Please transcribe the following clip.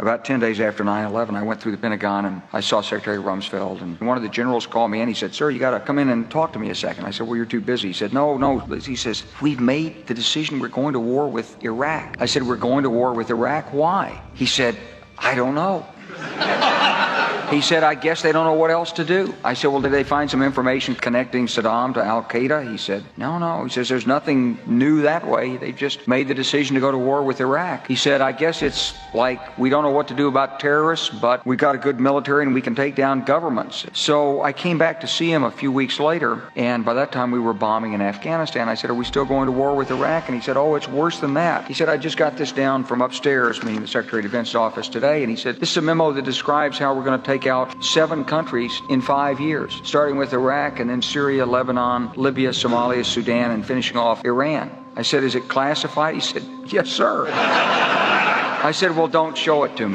about 10 days after 9/11, I went through the Pentagon and I saw Secretary Rumsfeld, and one of the generals called me in. He said, "Sir, you got to come in and talk to me a second." I said, "Well, you're too busy." He said, No. He says, "We've made the decision. We're going to war with Iraq." I said, "We're going to war with Iraq? Why?" He said, "I don't know." He said, "I guess they don't know what else to do." I said, "Well, did they find some information connecting Saddam to Al-Qaeda?" He said, No. He says, "There's nothing new that way. They just made the decision to go to war with Iraq." He said, "I guess it's like we don't know what to do about terrorists, but we got a good military and we can take down governments." So I came back to see him a few weeks later, and by that time we were bombing in Afghanistan. I said, "Are we still going to war with Iraq?" And he said, "Oh, it's worse than that." He said, "I just got this down from upstairs," meaning the Secretary of Defense's office today, and he said, "This is a memo that describes how we're going to take out 7 countries in 5 years, starting with Iraq and then Syria, Lebanon, Libya, Somalia, Sudan, and finishing off Iran." I said, "Is it classified?" He said, "Yes, sir." I said, "Well, don't show it to me."